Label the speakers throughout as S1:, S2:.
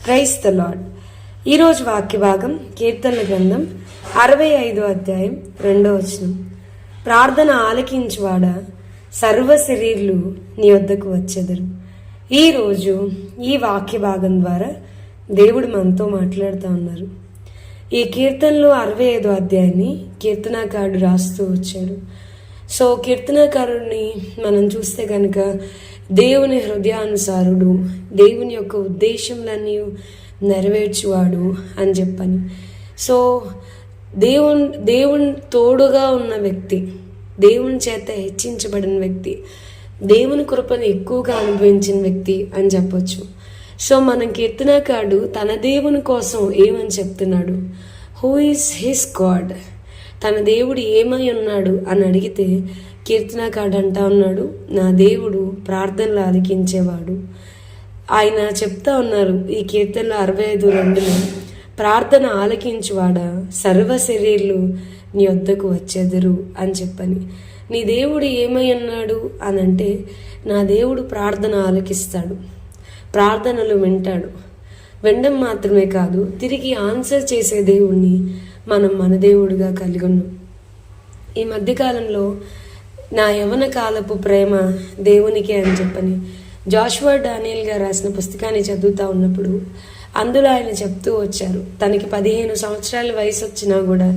S1: Praise the lord. ఈరోజు వాక్య భాగం కీర్తనల గ్రంథం 65వ అధ్యాయం 2వ వచనం. ప్రార్థన ఆలకించువాడా, సర్వ శరీరులు నీ వద్దకు వచ్చెదరు. ఈరోజు ఈ వాక్య భాగం ద్వారా దేవుడు మనతో మాట్లాడుతూ ఉన్నారు. ఈ కీర్తనలో 65వ అధ్యాయాన్ని కీర్తనాకారుడు రాస్తూ వచ్చాడు. సో కీర్తనాకారుడిని మనం చూస్తే కనుక దేవుని హృదయానుసారుడు, దేవుని యొక్క ఉద్దేశంలన్నీ నెరవేర్చువాడు అని చెప్పని. సో దేవుని తోడుగా ఉన్న వ్యక్తి, దేవుని చేత హెచ్చించబడిన వ్యక్తి, దేవుని కృపను ఎక్కువగా అనుభవించిన వ్యక్తి అని చెప్పొచ్చు. సో మన కీర్తనాకారుడు తన దేవుని కోసం ఏమని చెప్తున్నాడు? Who is his God? తన దేవుడు ఏమై ఉన్నాడు అని అడిగితే కీర్తనాకారుడు అంటా ఉన్నాడు, నా దేవుడు ప్రార్థనలు ఆలకించేవాడు. ఆయన చెప్తా ఉన్నారు ఈ కీర్తనలో 65:2 ప్రార్థన ఆలకించువాడా, సర్వ శరీరులు నీ వద్దకు వచ్చేదరు అని చెప్పని. నీ దేవుడు ఏమై ఉన్నాడు అని అంటే, నా దేవుడు ప్రార్థన ఆలకిస్తాడు, ప్రార్థనలు వింటాడు. వినడం మాత్రమే కాదు, తిరిగి ఆన్సర్ చేసే దేవుణ్ణి మనం మన దేవుడిగా కలిగి ఉన్నాం. ఈ మధ్యకాలంలో నా యవన కాలపు ప్రేమ దేవునికే అని చెప్పని జాషువా డానియల్ గారు రాసిన పుస్తకాన్ని చదువుతూ ఉన్నప్పుడు అందులో ఆయన చెప్తూ వచ్చారు, తనకి 15 సంవత్సరాల వయసు వచ్చినా కూడా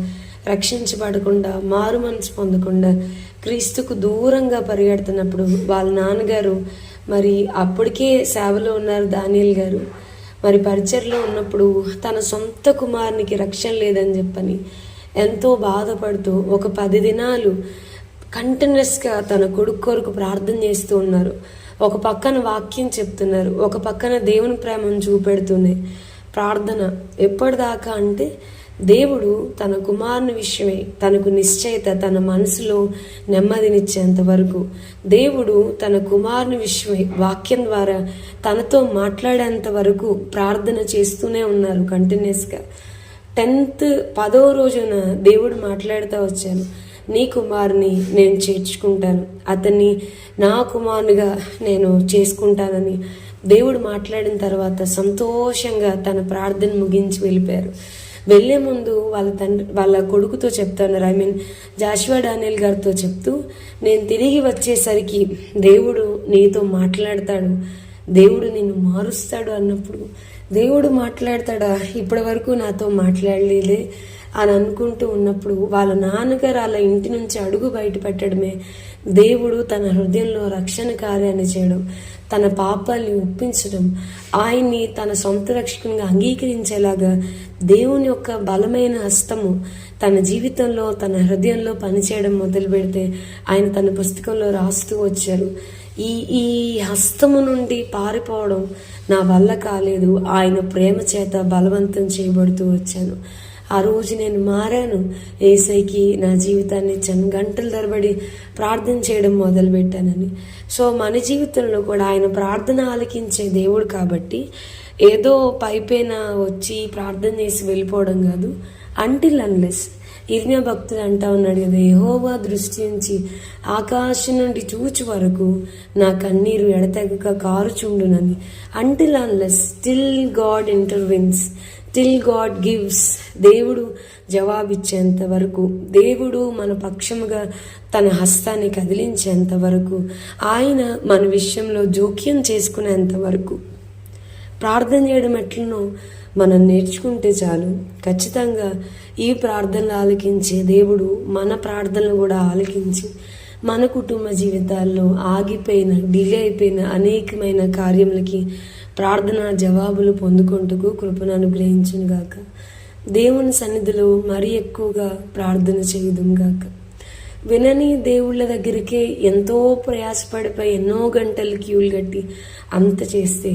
S1: రక్షించబడకుండా, మారు మనసు పొందకుండా క్రీస్తుకు దూరంగా పరిగెడుతున్నప్పుడు వాళ్ళ నాన్నగారు మరి అప్పటికే సేవలో ఉన్నారు డానియల్ గారు. మరి పరిచర్లో ఉన్నప్పుడు తన సొంత కుమారునికి రక్షణ లేదని చెప్పని ఎంతో బాధపడుతూ ఒక 10 దినాలు కంటిన్యూస్గా తన కొడుకు కొరకు ప్రార్థన చేస్తూ ఉన్నారు. ఒక పక్కన వాక్యం చెప్తున్నారు, ఒక పక్కన దేవుని ప్రేమను చూపెడుతూనే ప్రార్థన. ఎప్పటిదాకా అంటే దేవుడు తన కుమారుని విషయమై తనకు నిశ్చయిత, తన మనసులో నెమ్మదినిచ్చేంత వరకు, దేవుడు తన కుమారుని విషయమై వాక్యం ద్వారా తనతో మాట్లాడేంత వరకు ప్రార్థన చేస్తూనే ఉన్నారు కంటిన్యూస్గా. 10వ రోజున దేవుడు మాట్లాడుతూ వచ్చాను, నీ కుమారుని నేను చేర్చుకుంటాను, అతన్ని నా కుమారునిగా నేను చేసుకుంటానని దేవుడు మాట్లాడిన తర్వాత సంతోషంగా తన ప్రార్థన ముగించి వెళ్ళిపోయారు. వెళ్లే ముందు వాళ్ళ కొడుకుతో చెప్తున్నారు, జాషువా డానియల్ గారితో చెప్తూ, నేను తిరిగి వచ్చేసరికి దేవుడు నీతో మాట్లాడతాడు, దేవుడు నిన్ను మారుస్తాడు అన్నప్పుడు, దేవుడు మాట్లాడతాడా, ఇప్పటి వరకు నాతో మాట్లాడలేదే అని అనుకుంటూ ఉన్నప్పుడు వాళ్ళ నాన్నగారు అలా ఇంటి నుంచి అడుగు బయట పెట్టడమే దేవుడు తన హృదయంలో రక్షణ కార్యాన్ని చేయడం, తన పాపాల్ని ఒప్పించడం, ఆయన్ని తన సొంత రక్షకునిగా అంగీకరించేలాగా దేవుని యొక్క బలమైన హస్తము తన జీవితంలో, తన హృదయంలో పనిచేయడం మొదలు పెడితే ఆయన తన పుస్తకంలో రాస్తూ వచ్చారు, ఈ హస్తము నుండి పారిపోవడం నా వల్ల కాలేదు, ఆయన ప్రేమ చేత బలవంతం చేయబడుతూ వచ్చాను. ఆ రోజు నేను మారాను, యేసయ్యకి నా జీవితాన్ని ఇచ్చాను, గంటల తరబడి ప్రార్థన చేయడం మొదలుపెట్టానని. సో మన జీవితంలో కూడా ఆయన ప్రార్థన ఆలకించే దేవుడు కాబట్టి ఏదో పైపైన వచ్చి ప్రార్థన చేసి వెళ్ళిపోవడం కాదు. అంటిల్ అన్లెస్ ఇర్మియా భక్తుడు అంటా ఉన్నాడు కదా, యెహోవా దృష్టి నుంచి ఆకాశం నుండి చూచు వరకు నా కన్నీరు ఎడతెగక కారుచుండునని. Until unless, still God intervenes, till God gives, దేవుడు జవాబిచ్చేంత వరకు, దేవుడు మన పక్షముగా తన హస్తాన్ని కదిలించేంత వరకు, ఆయన మన విషయంలో జోక్యం చేసుకునేంత వరకు ప్రార్థన చేయడం ఎట్లనో మనం నేర్చుకుంటే చాలు. ఖచ్చితంగా ఈ ప్రార్థనలు ఆలకించే దేవుడు మన ప్రార్థనలు కూడా ఆలకించి మన కుటుంబ జీవితాల్లో ఆగిపోయిన, డిలే అయిపోయిన అనేకమైన కార్యములకి ప్రార్థన జవాబులు పొందుకుంటూ కృపను అనుగ్రహించును గాక. దేవుని సన్నిధిలో మరీ ఎక్కువగా ప్రార్థన చేయదుం గాక. వినని దేవుళ్ళ దగ్గరికే ఎంతో ప్రయాసపడిపోయి ఎన్నో గంటలు క్యూలు కట్టి అంత చేస్తే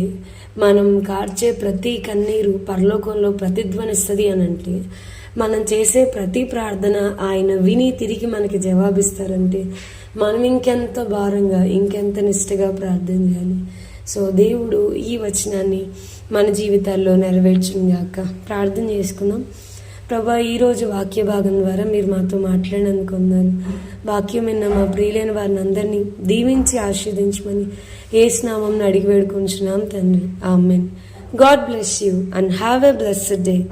S1: మనం కార్చే ప్రతి కన్నీరు పరలోకంలో ప్రతిధ్వనిస్తుంది అని అంటే, మనం చేసే ప్రతి ప్రార్థన ఆయన విని తిరిగి మనకి జవాబిస్తారంటే మనం ఇంకెంత భారంగా, ఇంకెంత నిష్ఠగా ప్రార్థన చేయాలి. సో దేవుడు ఈ వచనాన్ని మన జీవితాల్లో నెరవేర్చుగాక. ప్రార్థన చేసుకుందాం. ప్రభా, ఈరోజు వాక్య భాగం ద్వారా మీరు మాతో మాట్లాడినందుకు వందనాలు. వాక్యం విన్న మా ప్రియులైన వారిని అందరినీ దీవించి ఆశీర్వదించమని యేసు నామమున అడిగి వేడుకొంచున్నాం తండ్రి, ఆమేన్. God bless you and have a blessed day.